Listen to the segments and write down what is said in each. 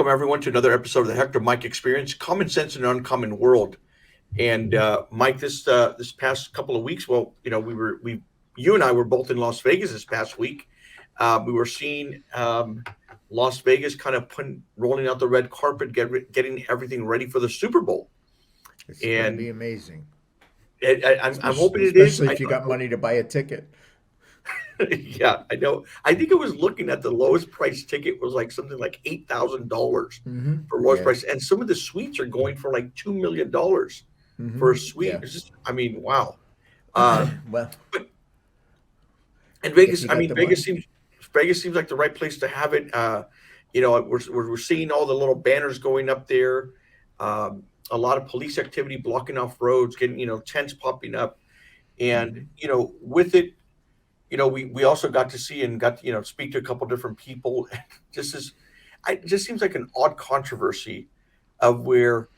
Welcome everyone to another episode of the Hector and Mike Experience, Common Sense in an Uncommon World. And Mike, this past couple of weeks, well, you and I were both in Las Vegas this past week. We were seeing Las Vegas kind of rolling out the red carpet, getting everything ready for the Super Bowl. It's going to be And amazing, I'm hoping it is. especially if you got money to buy a ticket. Yeah, I know. I think I was looking at the lowest price ticket was like something like $8,000 for lowest Yeah. price, and some of the suites are going for like $2 million for a suite. Yeah. It's just, I mean, wow. Uh, Well, but and if Vegas, you I got mean, the money. Vegas seems like the right place to have it. We're seeing all the little banners going up there. A lot of police activity blocking off roads, getting tents popping up, and Hmm. with it we also got to see and got to, speak to a couple different people. Just as, it just seems like an odd controversy of where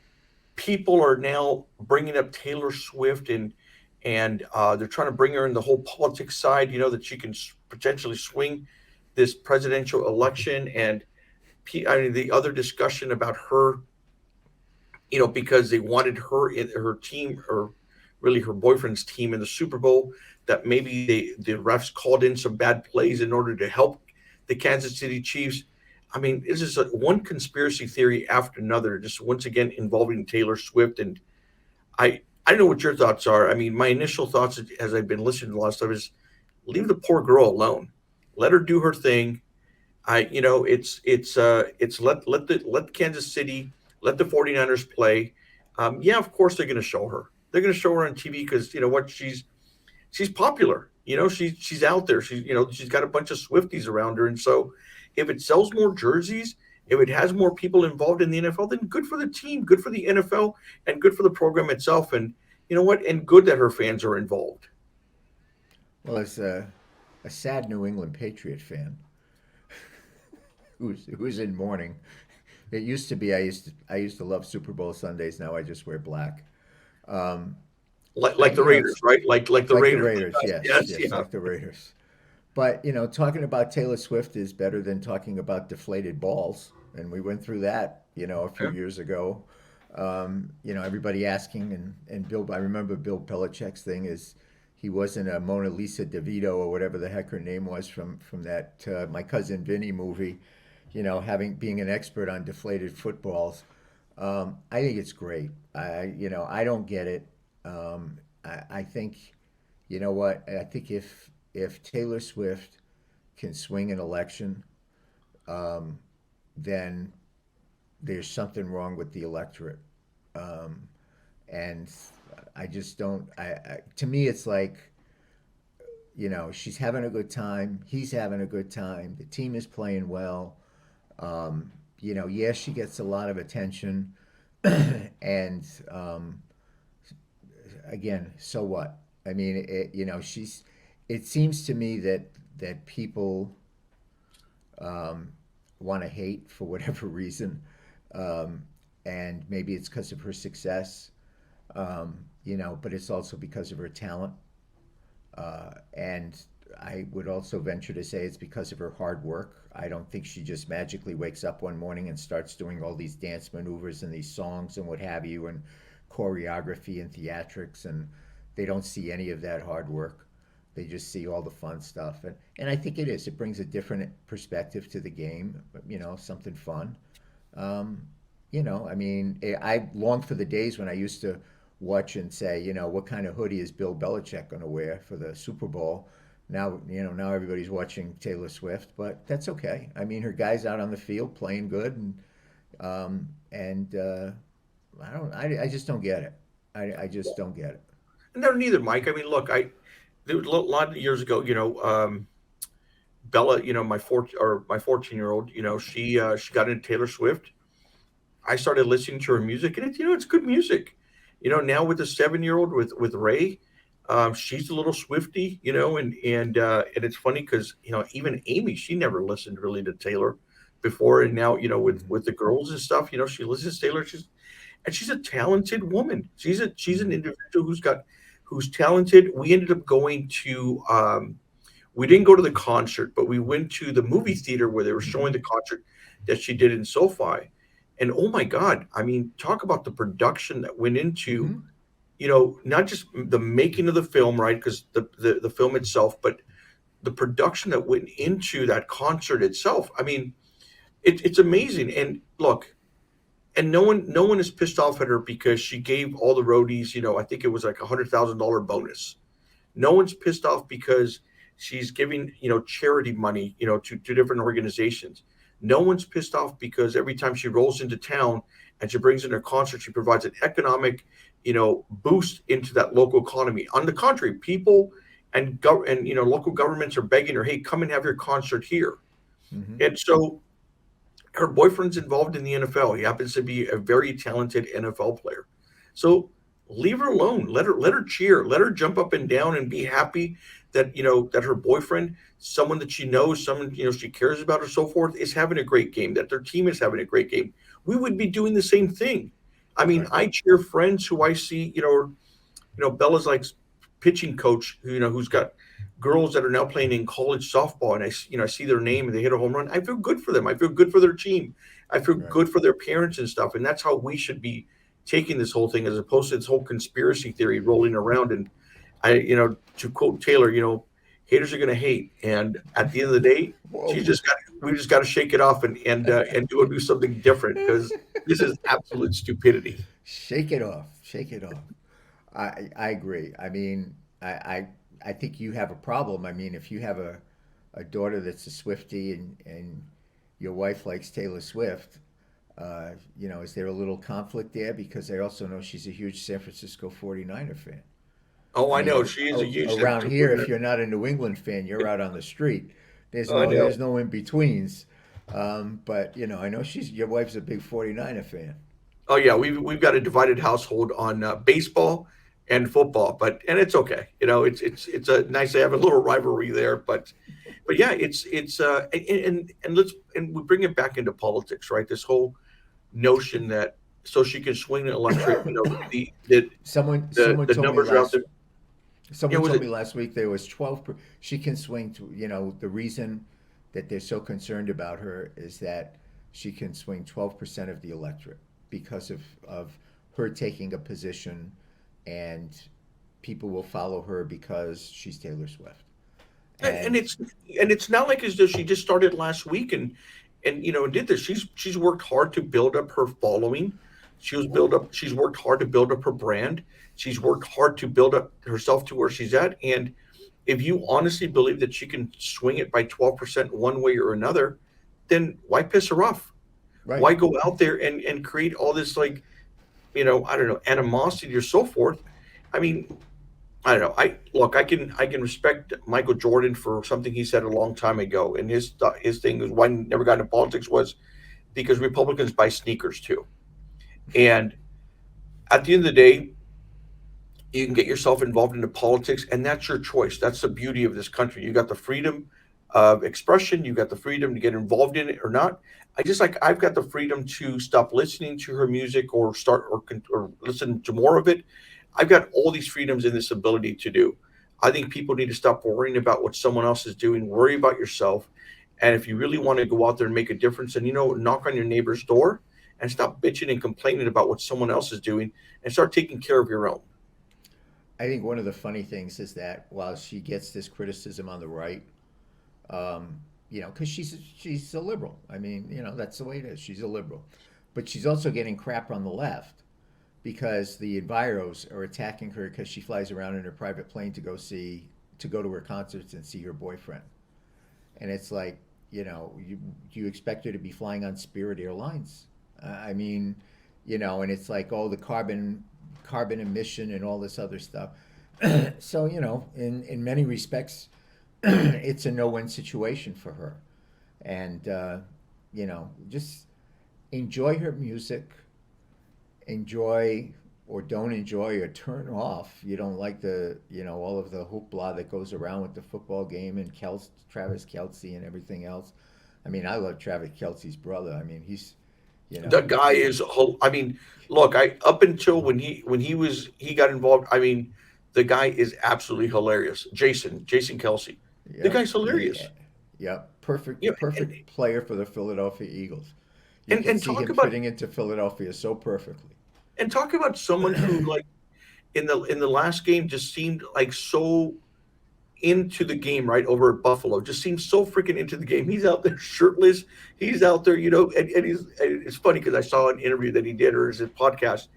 people are now bringing up Taylor Swift and they're trying to bring her in the whole politics side. That she can potentially swing this presidential election, and I mean the other discussion about her, because they wanted her in her team, or really her boyfriend's team, in the Super Bowl. That maybe the refs called in some bad plays in order to help the Kansas City Chiefs. I mean, this is one conspiracy theory after another, just once again involving Taylor Swift. And I don't know what your thoughts are. I mean, my initial thoughts as I've been listening to a lot of stuff is leave the poor girl alone, let her do her thing. It's let Kansas City, let the 49ers play. Yeah, of course they're going to show her. They're going to show her on TV because you know what, she's popular. She's out there. She's got a bunch of Swifties around her, and so if it sells more jerseys, if it has more people involved in the NFL, then good for the team, good for the NFL, and good for the program itself. And you know what? And good that her fans are involved. Well, as a sad New England Patriot fan who's in mourning, it used to be I used to love Super Bowl Sundays. Now I just wear black. Um, I Like the you know Raiders, it's right? Like the like the Raiders. Raiders. Yes, Yes, yes, yeah. like the Raiders. But talking about Taylor Swift is better than talking about deflated balls, and we went through that, a few Yeah. years ago. Everybody asking, and Bill. I remember Bill Belichick's thing is he wasn't a Mona Lisa DeVito or whatever the heck her name was from that My Cousin Vinny movie. Having being an expert on deflated footballs. I think it's great. I don't get it. I think, you know what? I think if Taylor Swift can swing an election, um, then there's something wrong with the electorate. Um, and I just don't. To me, it's like she's having a good time. He's having a good time. The team is playing well. Yes, she gets a lot of attention, and again, so what? I mean, she's. It seems to me that people want to hate for whatever reason, um, and maybe it's because of her success, but it's also because of her talent, and I would also venture to say it's because of her hard work. I don't think she just magically wakes up one morning and starts doing all these dance maneuvers and these songs and what have you, and choreography and theatrics, and they don't see any of that hard work. They just see all the fun stuff, and I think it is. It brings a different perspective to the game. Something fun. Um, I mean, I long for the days when I used to watch and say, what kind of hoodie is Bill Belichick going to wear for the Super Bowl? Now everybody's watching Taylor Swift, but that's okay. I mean, her guys out on the field playing good, and I just don't get it. I just don't get it. No, neither, Mike. I mean, look, there was a lot of years ago, Bella, my 14-year-old, she got into Taylor Swift. I started listening to her music, and it's good music. Now with the 7-year-old with Ray, she's a little Swifty, and it's funny because even Amy, she never listened really to Taylor before, and now Hmm. with the girls and stuff, she listens to Taylor. She's a talented woman. She's an Hmm. individual who's talented. We ended up going to we didn't go to the concert, but we went to the movie theater where they were showing the concert that she did in SoFi. And oh my God, I mean, talk about the production that went into, Hmm. not just the making of the film, right? Because the film itself, but the production that went into that concert itself. I mean, it's amazing. And look, and no one is pissed off at her because she gave all the roadies, I think it was like $100,000 bonus. No one's pissed off because she's giving, charity money, to different organizations. No one's pissed off because every time she rolls into town and she brings in her concert, she provides an economic, boost into that local economy. On the contrary, people and local governments are begging her, hey, come and have your concert here. Hmm. And so her boyfriend's involved in the NFL. He happens to be a very talented NFL player. So leave her alone. Let her cheer. Let her jump up and down and be happy that that her boyfriend, someone that she knows, someone she cares about or so forth, is having a great game. That their team is having a great game. We would be doing the same thing. I mean, Right. I cheer friends who I see, Bella's like pitching coach, who's got girls that are now playing in college softball, and I see their name and they hit a home run. I feel good for them. I feel good for their team. I feel Right. good for their parents and stuff. And that's how we should be taking this whole thing, as opposed to this whole conspiracy theory rolling around. And to quote Taylor, haters are going to hate, and at the end of the day, Whoa. we just got to shake it off and do something different because this is absolute stupidity. Shake it off. Shake it off. I agree. I mean, I, I I think you have a problem. I mean, if you have a daughter that's a Swiftie and your wife likes Taylor Swift, is there a little conflict there? Because I also know she's a huge San Francisco 49er fan. Oh, I I mean, know she is a huge around San here, if you're not a New England fan, you're out on the street. There's I no know. there's no in betweens. But I know your wife's a big 49er fan. Oh yeah, we've got a divided household on baseball and football, and it's okay. It's a nice to have a little rivalry there, but yeah, it's and let's and we bring it back into politics, right? This whole notion that so she can swing an electorate, Someone the told me numbers are out last there. Someone Was told it? me last week there was 12. She can swing to, the reason that they're so concerned about her is that she can swing 12% of the electorate because of her taking a position, and people will follow her because she's Taylor Swift. And And it's not like as though she just started last week and did this. She's worked hard to build up her following. She's worked hard to build up her brand. She's worked hard to build up herself to where she's at. And if you honestly believe that she can swing it by 12% one way or another, then why piss her off? right, Why go out there and create all this, like, I don't know, animosity or so forth? I mean, I don't know. I can respect Michael Jordan for something he said a long time ago, and his thing was why he never got into politics was because Republicans buy sneakers too. And at the end of the day, you can get yourself involved into politics, and that's your choice. That's the beauty of this country. You got the freedom of expression. You got the freedom to get involved in it or not. I've got the freedom to stop listening to her music or start or listen to more of it. I've got all these freedoms and this ability to do. I think people need to stop worrying about what someone else is doing. Worry about yourself. And if you really want to go out there and make a difference, and knock on your neighbor's door and stop bitching and complaining about what someone else is doing and start taking care of your own. I think one of the funny things is that while she gets this criticism on the right, because she's a liberal. I mean, that's the way it is. She's a liberal, but she's also getting crap on the left because the enviros are attacking her because she flies around in her private plane to go to her concerts and see her boyfriend. And it's like, you expect her to be flying on Spirit Airlines? I mean, and it's like, oh, the carbon emission and all this other stuff. So, in many respects, it's a no-win situation for her. And just enjoy her music, enjoy or don't enjoy or turn off. You don't like all of the hoopla that goes around with the football game and Travis Kelce and everything else. I mean, I love Travis Kelce's brother. I mean, he's, you The know, guy is. I mean, look. I up until when he got involved. I mean, the guy is absolutely hilarious. Jason Kelsey. The yep, guy's hilarious. yep, Yeah, perfect and player for the Philadelphia Eagles. You could and see talk him about fitting into Philadelphia so perfectly. someone who like in the last game just seemed like so into the game, right, over at Buffalo. Just seems so freaking into the game. He's out there shirtless. He's out there, and it's funny because I saw an interview that he did or his podcast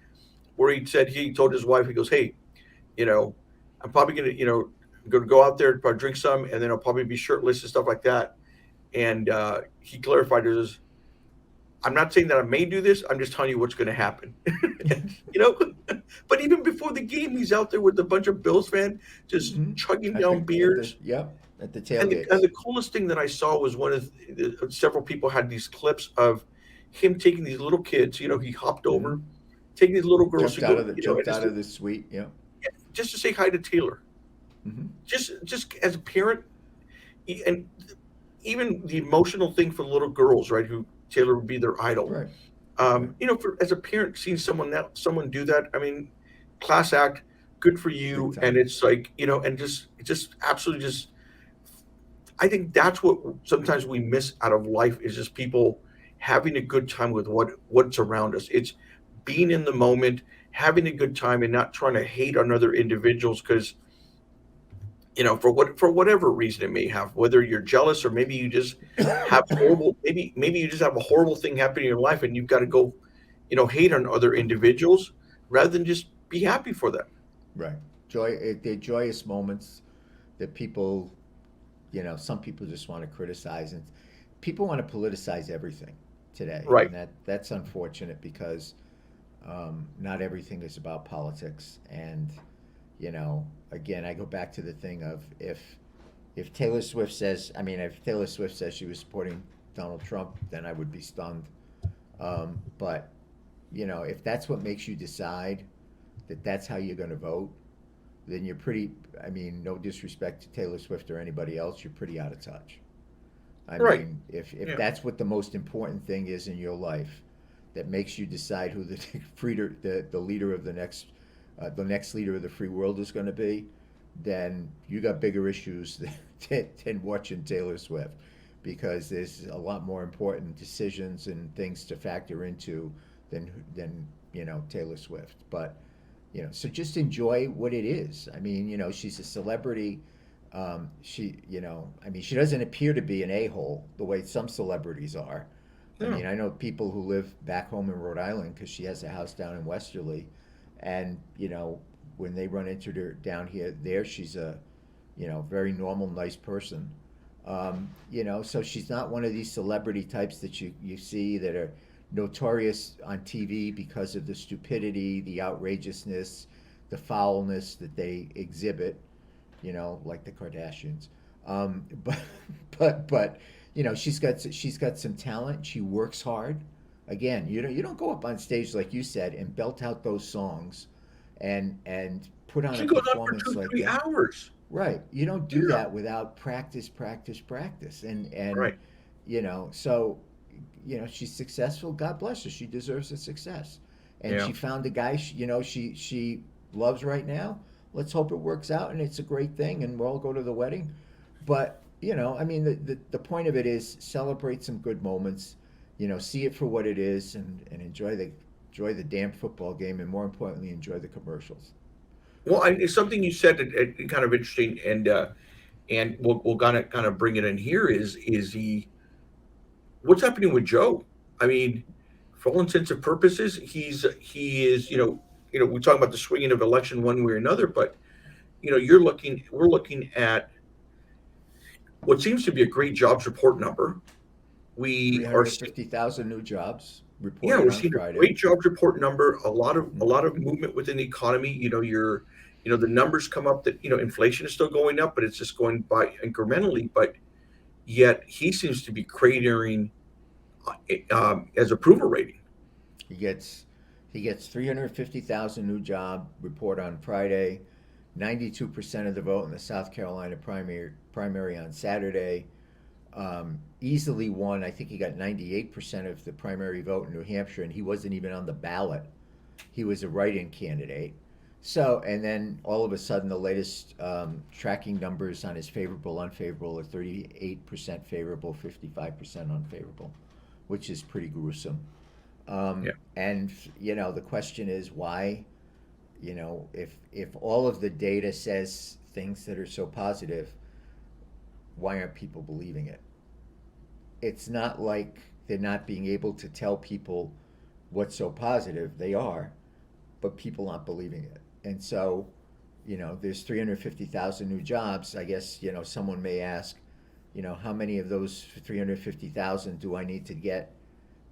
where he said he told his wife, he goes, "Hey, you know, I'm probably gonna, gonna go out there, probably drink some, and then I'll probably be shirtless and stuff like that." And he clarified it as, "I'm not saying that I may do this. I'm just telling you what's going to happen." And, but even before the game, he's out there with a bunch of Bills fans just Hmm. chugging At the down beers. yep, at the And tailgates. the coolest thing that I saw was several people had these clips of him taking these little kids. He hopped Hmm. over, taking these little girls to go, Jumped out of the suite. Yep. just to say hi to Taylor. Hmm. Just as a parent, and even the emotional thing for little girls, right? Who Taylor would be their idol. Right. Right. For as a parent, seeing someone do that, I mean, class act, good for Big you. And time. it's like, and just absolutely just, I think that's what sometimes we miss out of life is just people having a good time with what's around us. It's being in the moment, having a good time, and not trying to hate on other individuals because for whatever reason it may have, whether you're jealous or maybe you just have horrible, maybe you just have a horrible thing happen in your life and you've got to go, hate on other individuals rather than just be happy for them. Right. They're joyous moments that people, some people just want to criticize, and people want to politicize everything today, Right. and that's unfortunate because not everything is about politics. And again, I go back to the thing of if Taylor Swift says, I mean, if Taylor Swift says she was supporting Donald Trump, then I would be stunned. But if that's what makes you decide that that's how you're going to vote, then you're pretty. I mean, no disrespect to Taylor Swift or anybody else, you're pretty out of touch. I Right. mean, if Yeah. that's what the most important thing is in your life, that makes you decide who the the leader of the next leader of the free world is going to be, then you got bigger issues than watching Taylor Swift, because there's a lot more important decisions and things to factor into than Taylor Swift. But so just enjoy what it is. I mean, she's a celebrity. I mean, she doesn't appear to be an a-hole the way some celebrities are. I Yeah. mean, I know people who live back home in Rhode Island because she has a house down in Westerly, and when they run into her down there, she's a very normal, nice person. So she's not one of these celebrity types that you see that are notorious on TV because of the stupidity, the outrageousness, the foulness that they exhibit, like the Kardashians. But but she's got some talent. She works hard. Again, you don't go up on stage like you said and belt out those songs, and put on She a goes on for performance two, like three that. hours. Right. You don't do Yeah. that without practice, practice, practice. And Right. so she's successful. God bless her. She deserves a success. And Yeah. she found a guy she loves right now. Let's hope it works out and it's a great thing and we'll all go to the wedding. But, I mean the point of it is celebrate some good moments, see it for what it is, and enjoy the damn football game, and more importantly enjoy the commercials. Well, it's something you said that kind of interesting, and we'll kind of bring it in here is the what's happening with Joe. I mean, for all intents and purposes, he is we talk about the swinging of election one way or another, but we're looking at what seems to be a great jobs report number. We are seeing 350,000 new jobs Yeah, reported we're on seeing a Friday. great jobs report number, a Hmm. lot of movement within the economy. The numbers come up that inflation is still going up, but it's just going by incrementally. But yet he seems to be cratering as approval rating. He gets 350,000 new job report on Friday, 92% of the vote in the South Carolina primary on Saturday. Easily won. I think he got 98% of the primary vote in New Hampshire, and he wasn't even on the ballot. He was a write-in candidate. So, and then all of a sudden, the latest tracking numbers on his favorable, unfavorable are 38% favorable, 55% unfavorable. which is pretty gruesome. Yeah. And the question is why, if all of the data says things that are so positive, why aren't people believing it? It's not like they're not being able to tell people what's so positive. They are, but people aren't believing it. And so, there's 350,000 new jobs. I guess, someone may ask, how many of those 350,000 do I need to get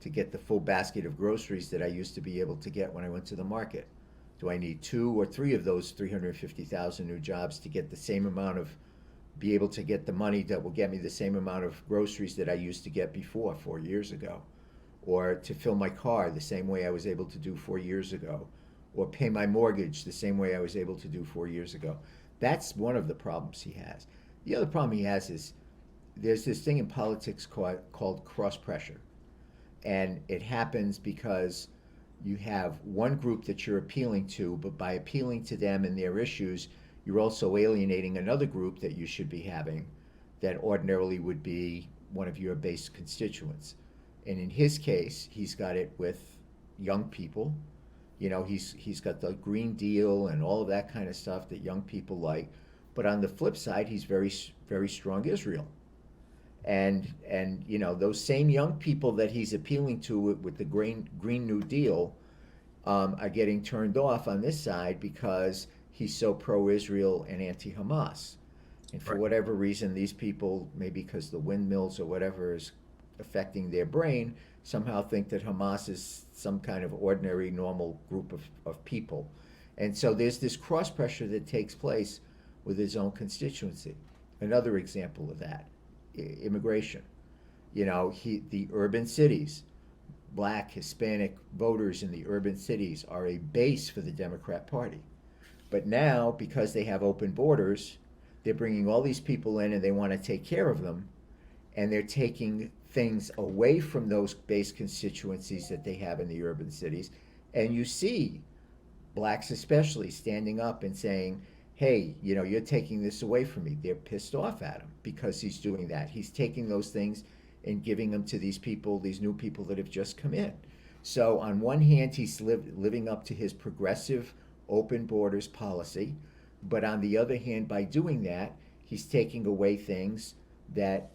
the full basket of groceries that I used to be able to get when I went to the market? Do I need two or three of those 350,000 new jobs to get the same amount of, be able to get the money that will get me the same amount of groceries that I used to get before 4 years ago? Or to fill my car the same way I was able to do 4 years ago? Or pay my mortgage the same way I was able to do 4 years ago? That's one of the problems he has. The other problem he has is there's this thing in politics called cross pressure. And it happens because you have one group that you're appealing to, but by appealing to them and their issues, you're also alienating another group that you should be having that ordinarily would be one of your base constituents. And in his case, he's got it with young people. He's got the Green Deal and all of that kind of stuff that young people like. But on the flip side, he's very, very strong Israel. And those same young people that he's appealing to with the Green New Deal are getting turned off on this side because he's so pro-Israel and anti-Hamas. And for Right. whatever reason, these people, maybe because the windmills or whatever is affecting their brain, somehow think that Hamas is some kind of ordinary, normal group of people. And so there's this cross pressure that takes place with his own constituency. Another example of that, immigration. The urban cities, black, Hispanic voters in the urban cities are a base for the Democrat Party. But now, because they have open borders, they're bringing all these people in and they want to take care of them. And they're taking things away from those base constituencies that they have in the urban cities. And you see blacks especially standing up and saying, hey, you're taking this away from me. They're pissed off at him because he's doing that. He's taking those things and giving them to these people, these new people that have just come in. So on one hand, he's living up to his progressive open borders policy. But on the other hand, by doing that, he's taking away things that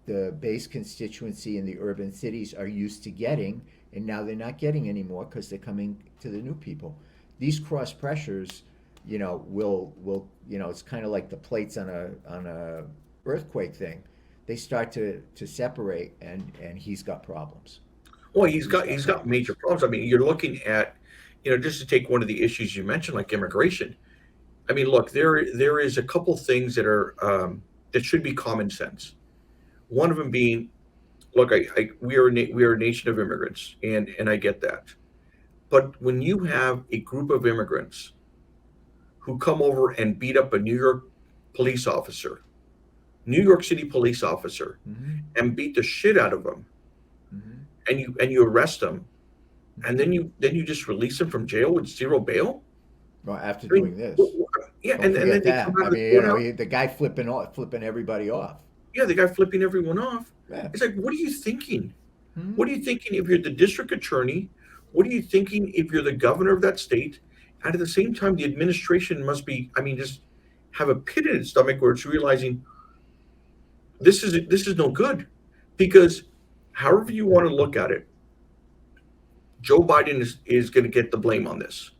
the base constituency in the urban cities are used to getting, and now they're not getting anymore because they're coming to the new people. These cross pressures, will it's kind of like the plates on a earthquake thing. They start to separate, and he's got problems. Well, He's got he's got problems. major problems. I mean, you're looking at, just to take one of the issues you mentioned, like immigration. I mean, look, there is a couple things that are that should be common sense. One of them being, look, we are a nation of immigrants, and I get that. But when you have a group of immigrants who come over and beat up a police officer, New York City police officer, Mm-hmm. and beat the shit out of them, Mm-hmm. and you arrest them, and Mm-hmm. then you just release them from jail with zero bail. Well, after I mean, doing this, yeah, don't and then forget they come that. out I of the mean, courthouse. the guy flipping everybody off. Yeah, the guy flipping everyone off. Yeah. It's like, what are you thinking? Mm-hmm. What are you thinking if you're the district attorney? What are you thinking if you're the governor of that state? And at the same time, the administration must be, I mean, just have a pit in its stomach where it's realizing this is no good, because however you want to look at it, Joe Biden is going to get the blame on this.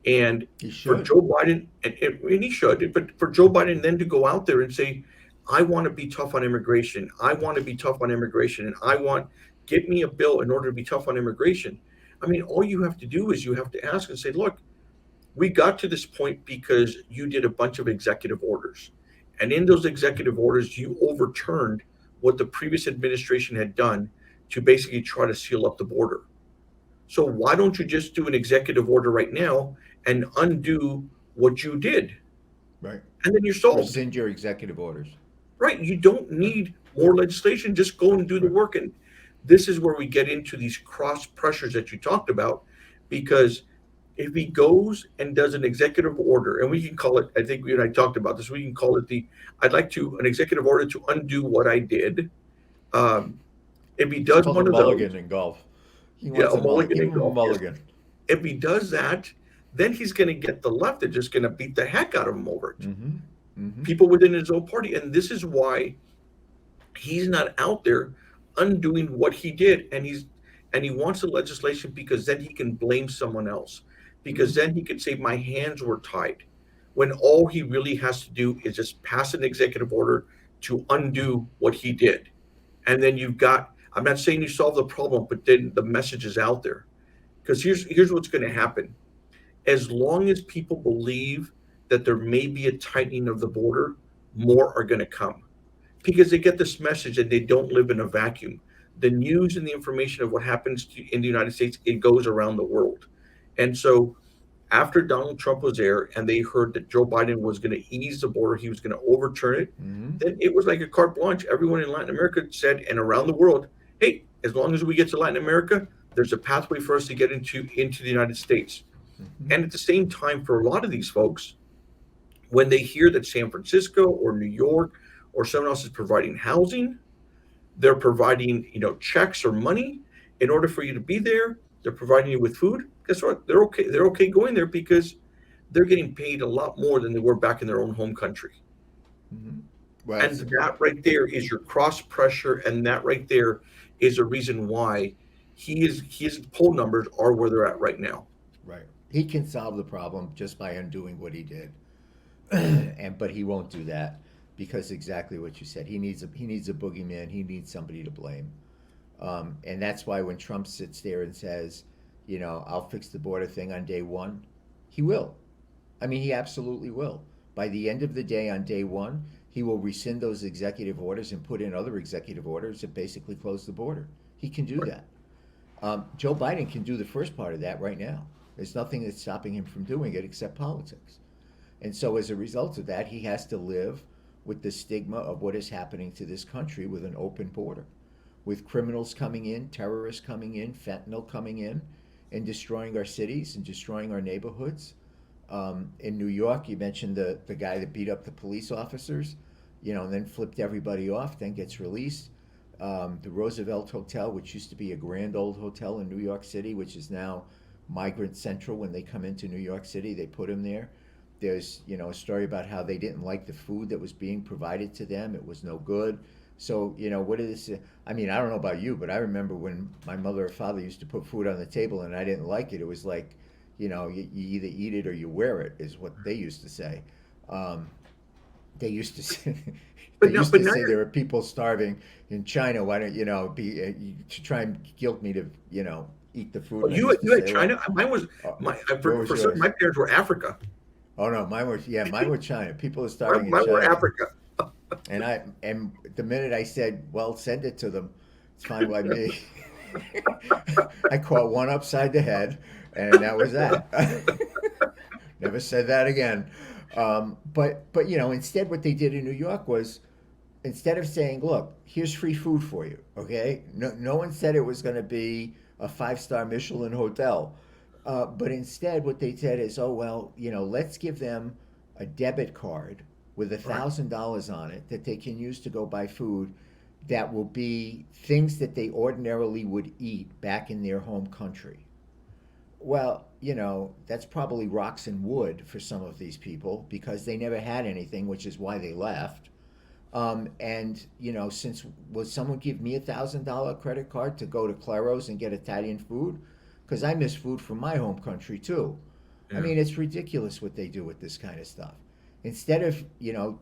And He for should. Joe Biden, and he should, but for Joe Biden then to go out there and say, I want to be tough on immigration. I want to be tough on immigration. And get me a bill in order to be tough on immigration. I mean, all you have to do is you have to ask and say, look, we got to this point because you did a bunch of executive orders. And in those executive orders, you overturned what the previous administration had done to basically try to seal up the border. So why don't you just do an executive order right now and undo what you did? Right. And then you're solved. Rescind your executive orders. Right? You don't Right. need more legislation. Just go and do the Right. work. And this is where we get into these cross pressures that you talked about, because if he goes and does an executive order, and we can call it, I think you and I talked about this, we can call it an executive order to undo what I did. Um, If he It's does called a one of those, mulligan in golf. He yeah, wants a a mulligan. mulligan Give in him a golf. Yes. mulligan. If he does that, then he's going to get the left. They're just going to beat the heck out of him over it. Mm-hmm. Mm-hmm. People within his own party, and this is why he's not out there undoing what he did, and he wants the legislation because then he can blame someone else, because then he could say my hands were tied, when all he really has to do is just pass an executive order to undo what he did. And then you've got, I'm not saying you solve the problem, but then the message is out there. Because here's what's going to happen. As long as people believe that there may be a tightening of the border, more are going to come because they get this message and they don't live in a vacuum. The news and the information of what happens in the United States, it goes around the world. And so after Donald Trump was there and they heard that Joe Biden was going to ease the border, he was going to overturn it, Mm-hmm. then it was like a carte blanche. Everyone in Latin America said, and around the world, hey, as long as we get to Latin America, there's a pathway for us to get into the United States. Mm-hmm. And at the same time, for a lot of these folks, when they hear that San Francisco or New York or someone else is providing housing, they're providing, checks or money in order for you to be there. They're providing you with food. Guess what? They're okay. They're okay going there because they're getting paid a lot more than they were back in their own home country. Mm-hmm. Well, And that right there is your cross pressure, and that right there is a reason why his poll numbers are where they're at right now. right. He can solve the problem just by undoing what he did, but he won't do that because exactly what you said. He needs a boogeyman. He needs somebody to blame. And that's why when Trump sits there and says, I'll fix the border thing on day one, he will. I mean, he absolutely will. By the end of the day on day one, he will rescind those executive orders and put in other executive orders that basically close the border. He can do Right. that. Joe Biden can do the first part of that right now. There's nothing that's stopping him from doing it except politics. And so as a result of that, he has to live with the stigma of what is happening to this country with an open border, with criminals coming in, terrorists coming in, fentanyl coming in, and destroying our cities and destroying our neighborhoods. In New York, you mentioned the guy that beat up the police officers, and then flipped everybody off, then gets released. The Roosevelt Hotel, which used to be a grand old hotel in New York City, which is now Migrant Central. When they come into New York City, they put them there. There's, a story about how they didn't like the food that was being provided to them. It was no good. So, what is this? I mean, I don't know about you, but I remember when my mother or father used to put food on the table and I didn't like it. It was like, you either eat it or you wear it, is what they used to say. They used to say, they But now, used but to now say you're, there are people starving in China. Why don't be to try and guilt me to eat the food? oh, And I used to you had say, well, China. Mine was my where was for some, yours? my parents were Africa. Oh no, mine were China. People are starving Mine, in mine were China, Africa. and the minute I said, "Well, send it to them," it's fine by me. I caught one upside the head, and that was that. Never said that again. But instead, what they did in New York was, instead of saying, "Look, here's free food for you," okay? No one said it was going to be a 5-star Michelin hotel, but instead, what they said is, "Oh well, let's give them a debit card with Right. $1,000 on it that they can use to go buy food." That will be things that they ordinarily would eat back in their home country. Well, that's probably rocks and wood for some of these people because they never had anything, which is why they left. And since would someone give me $1,000 credit card to go to Claro's and get Italian food? Because I miss food from my home country too. I Yeah. mean, it's ridiculous what they do with this kind of stuff. Instead of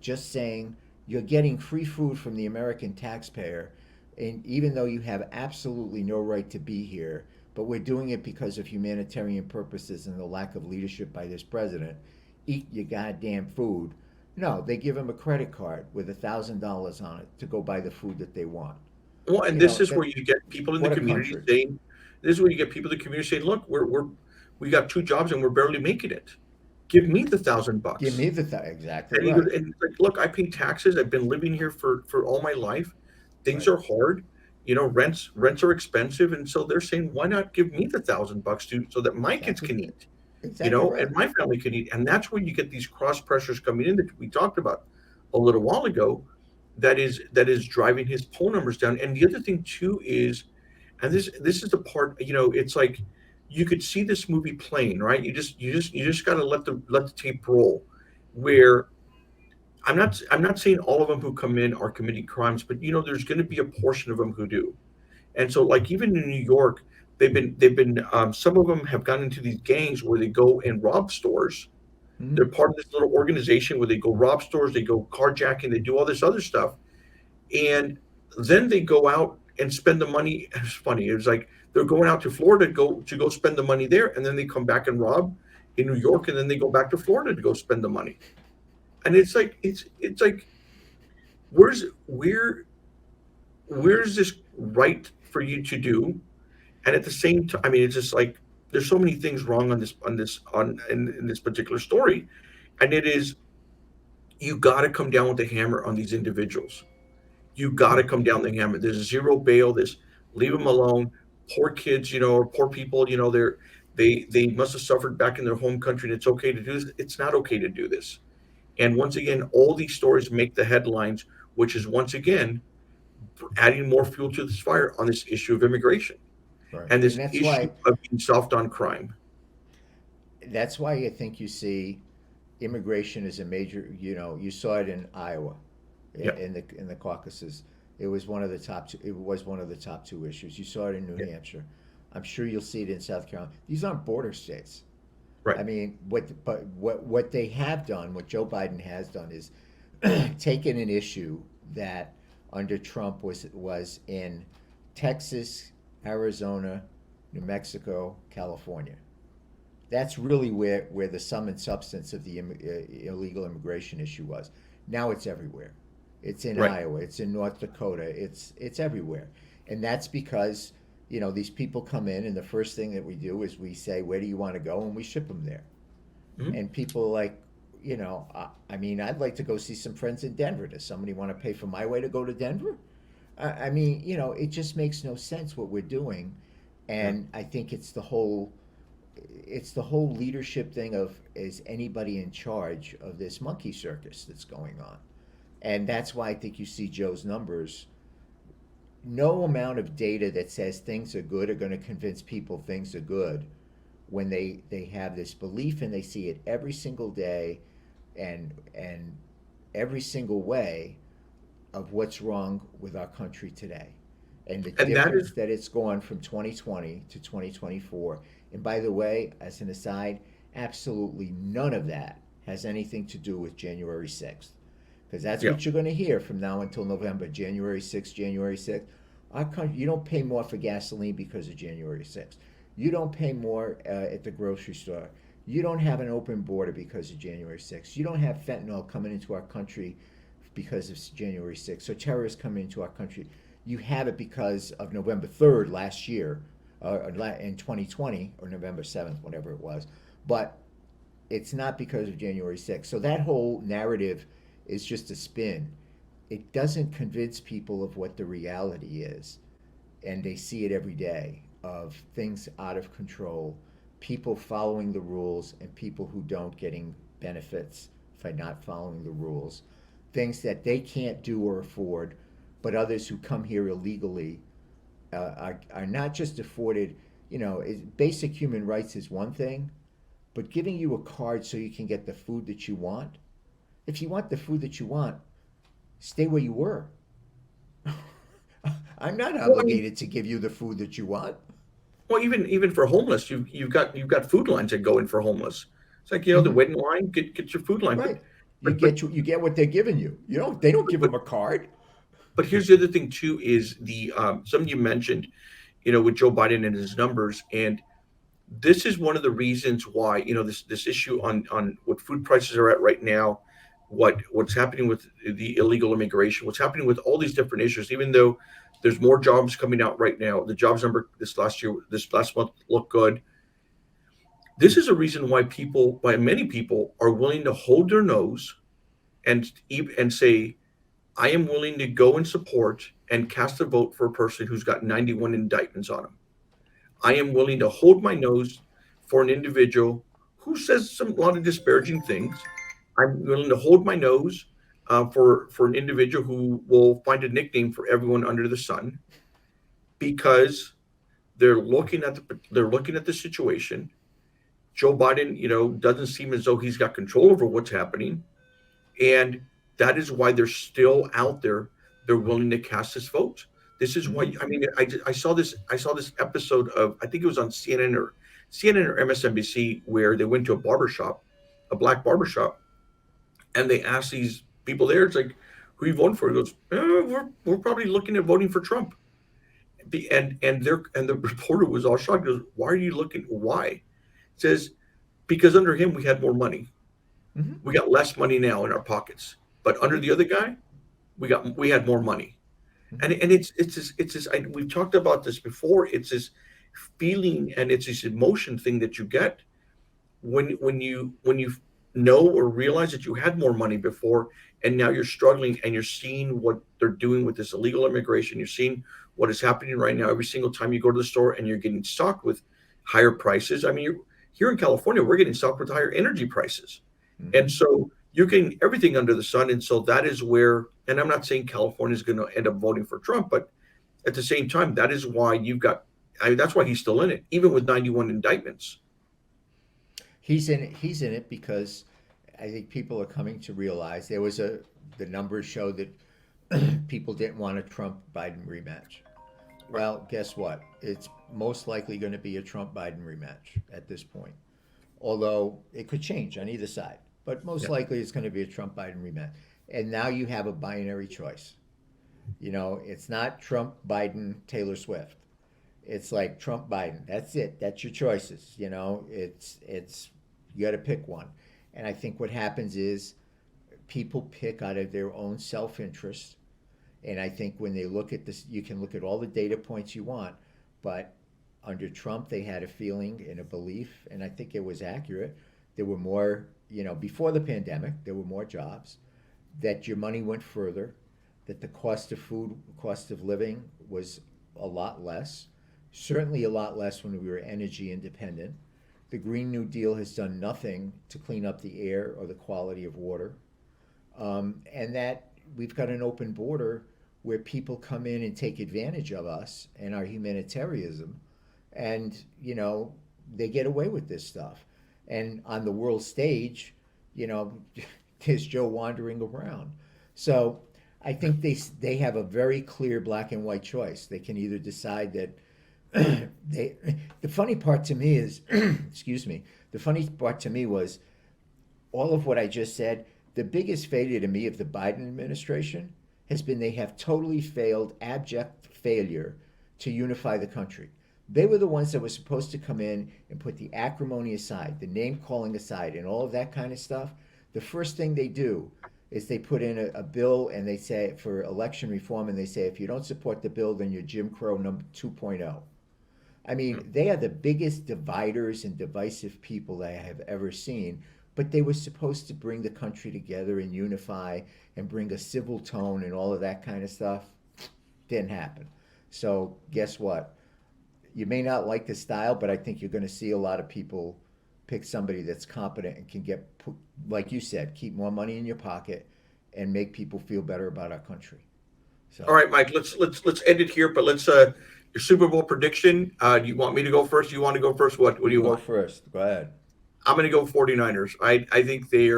just saying you're getting free food from the American taxpayer, and even though you have absolutely no right to be here, but we're doing it because of humanitarian purposes and the lack of leadership by this president. Eat your goddamn food. No, they give him a credit card with $1,000 on it to go buy the food that they want. Well, and this is where That you get people in the what a community country. saying, this is where you get people in the community saying, look, we got two jobs and we're barely making it. Give me the thousand Give bucks. me exactly And you go, right. and it's like, look, I pay taxes. I've been living here for all my life. Things Right. are hard. Rents are expensive, and so they're saying, why not give me the $1,000 to so that my kids Exactly. can eat, Exactly and right. my family can eat. And that's where you get these cross pressures coming in that we talked about a little while ago. that is driving his poll numbers down. And the other thing too is, and this is the part, it's like you could see this movie playing, right? You just got to let the tape roll. Where I'm not saying all of them who come in are committing crimes, but there's going to be a portion of them who do. And so, like, even in New York, they've been some of them have gotten into these gangs where they go and rob stores. They're Mhm. part of this little organization where they go rob stores, they go carjacking, they do all this other stuff, and then they go out and spend the money. It's funny. It was like they're going out to Florida to go spend the money there, and then they come back and rob in New York, and then they go back to Florida to go spend the money. And it's like where's where's this right for you to do? And at the same time, I mean, it's just like there's so many things wrong in this particular story, and it is, you got to come down with the hammer on these individuals. You got to Right. come down the hammer. There's zero bail. There's leave them alone. Poor kids, or poor people, they must have suffered back in their home country, and it's okay to do this. It's not okay to do this. And once again, all these stories make the headlines, which is once again adding more fuel to this fire on this issue of immigration Right. and And this issue of being soft on crime. that's why I think you see immigration is a major, you saw it in Iowa, Yeah, in the caucuses. It was one of the top two issues. You saw it in New yeah, Hampshire. I'm sure you'll see it in South Carolina. These aren't border states. right. I mean, what they have done, what Joe Biden has done, is taken an issue that under Trump was in Texas, Arizona, New Mexico, California. That's really where the sum and substance of the illegal immigration issue was. Now it's everywhere. It's in Right. Iowa. It's in North Dakota. It's everywhere, and that's because these people come in, and the first thing that we do is we say, "Where do you want to go?" and we ship them there. Mhm. And people like, I mean, I'd like to go see some friends in Denver. Does somebody want to pay for my way to go to Denver? I mean, it just makes no sense what we're doing, Yeah. and I think it's the whole leadership thing of, is anybody in charge of this monkey circus that's going on? And that's why I think you see Joe's numbers. No amount of data that says things are good are going to convince people things are good when they have this belief and they see it every single day, and every single way of what's wrong with our country today, and the And that difference is, that it's gone from 2020 to 2024. And by the way, as an aside, absolutely none of that has anything to do with January 6th. Because that's yeah. what you're going to hear from now until November. January 6th, January 6th. Our country, you don't pay more for gasoline because of January 6th. You don't pay more at the grocery store. You don't have an open border because of January 6th. You don't have fentanyl coming into our country because of January 6th. So terrorists coming into our country. You have it because of November 3rd last year, in 2020, or November 7th, whatever it was. But it's not because of January 6th. So that whole narrative is just a spin. It doesn't convince people of what the reality is. And they see it every day, of things out of control, people following the rules, and people who don't getting benefits for not following the rules. Things that they can't do or afford, but others who come here illegally are not just afforded. Basic human rights is one thing, but giving you a card so you can get the food that you want. If you want the food that you want, stay where you were. I'm not Well, I mean, obligated to give you the food that you want. well, even for homeless, you've got food lines that go in for homeless. It's like, the Mm-hmm. wait in line, get your food line, Right. You but but get you get what they're giving you. They don't give but them a card. but here's the other thing too, is the something you mentioned, with Joe Biden and his numbers. And this is one of the reasons why, this issue on what food prices are at right now, what's happening with the illegal immigration, what's happening with all these different issues. Even though there's more jobs coming out right now, the jobs number this last month looked good. This is a reason why many people are willing to hold their nose and say, I am willing to go and support and cast a vote for a person who's got 91 indictments on him. I am willing to hold my nose for an individual who says a lot of disparaging things. I'm willing to hold my nose for an individual who will find a nickname for everyone under the sun because they're looking at the situation. Joe Biden, doesn't seem as though he's got control over what's happening, and that is why they're still out there. They're willing to cast this vote. This is why. Hmm. I mean, I saw this. I saw this episode of, I think it was on CNN or MSNBC, where they went to a barbershop, a black barbershop, and they asked these people there. It's like, who are you voting for? He goes, we're probably looking at voting for Trump. And the reporter was all shocked. He goes, why are you looking? Why? He says, because under him we had more money. Hmm. We got less money now in our pockets, but under the other guy, we had more money. Hmm. And we've talked about this before. It's this feeling and it's this emotion thing that you get when you know or realize that you had more money before, and now you're struggling, and you're seeing what they're doing with this illegal immigration. You're seeing what is happening right now every single time you go to the store, and you're getting stocked with higher prices. I mean, here in California, we're getting stocked with higher energy prices, and Hmm. so you're getting everything under the sun. And so that is where, and I'm not saying California is going to end up voting for Trump, but at the same time, that is why that's why he's still in it, even with 91 indictments. He's in it. He's in it because I think people are coming to realize the numbers show that people didn't want a Trump Biden rematch. Right. Well, guess what? It's most likely going to be a Trump Biden rematch at this point. Although it could change on either side, but most Yeah. likely it's going to be a Trump Biden rematch. And now you have a binary choice. It's not Trump, Biden, Taylor Swift. It's like Trump, Biden. That's it. That's your choices. It's you got to pick one. And I think what happens is people pick out of their own self interest. And I think when they look at this, you can look at all the data points you want, but under Trump, they had a feeling and a belief, and I think it was accurate. There were more, before the pandemic, there were more jobs, that your money went further, that the cost of food, cost of living was a lot less, certainly a lot less when we were energy independent. The Green New Deal has done nothing to clean up the air or the quality of water. And that we've got an open border where people come in and take advantage of us and our humanitarianism, and they get away with this stuff. And on the world stage, you know, there's Joe wandering around. So I think they have a very clear black and white choice. They can either decide that they. The funny part to me is, excuse me. The funny part to me was all of what I just said. The biggest failure to me of the Biden administration has been they have totally failed, abject failure to unify the country. They were the ones that were supposed to come in and put the acrimony aside, the name calling aside, and all of that kind of stuff. The first thing they do is they put in a bill and they say for election reform, and they say if you don't support the bill, then you're Jim Crow number 2.0. I mean, they are the biggest dividers and divisive people that I have ever seen. But they were supposed to bring the country together and unify and bring a civil tone and all of that kind of stuff. Didn't happen. So guess what? You may not like the style, but I think you're going to see a lot of people pick somebody that's competent and can get, like you said, keep more money in your pocket and make people feel better about our country. All So right, Mike. Let's end it here. But let's your Super Bowl prediction. Do you want me to go first? Do you want to go first? What do you you go want? first. Go ahead. I'm going to go 49ers. I think they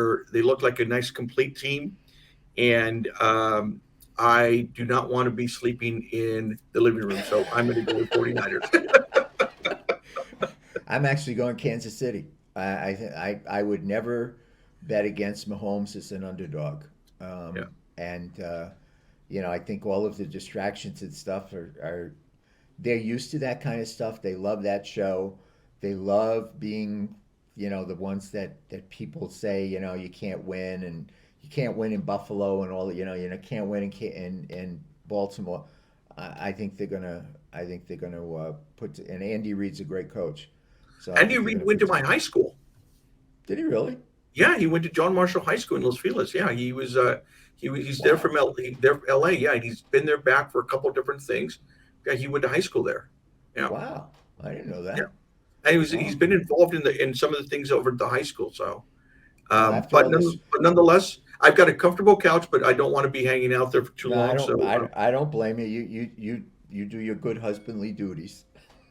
look like a nice complete team, and I do not want to be sleeping in the living room, so I'm going to go with 49ers. I'm actually going Kansas City. I would never bet against Mahomes as an underdog. Yeah. And I think all of the distractions and stuff are they're used to that kind of stuff. They love that show. They love being, the ones that people say, you can't win, and you can't win in Buffalo and all, can't win in Baltimore. I think they're gonna and Andy Reid's a great coach, so I Andy think they're Reid gonna went to put. my high school. Did he really? Yeah, he went to John Marshall High School in Los Feliz. Yeah, he's there Wow, from LA. Yeah, and he's been there back for a couple of different things. Yeah, he went to high school there. Yeah, wow! I didn't know yeah, that. and he's Wow. been involved in some of the things over at the high school. So, Well, after all this, but nonetheless, I've got a comfortable couch, but I don't want to be hanging out there for too No, I long. So don't. I don't blame you. You do your good husbandly duties.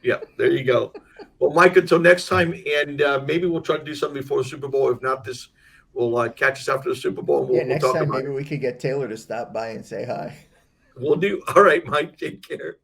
yeah, there you go. Well, Mike, until next time, and maybe we'll try to do something before the Super Bowl. If not, this will catch us after the Super Bowl, and Yeah, we'll next talk time about maybe it. we could get Taylor to stop by and say hi. We'll do. All right, Mike. Take care.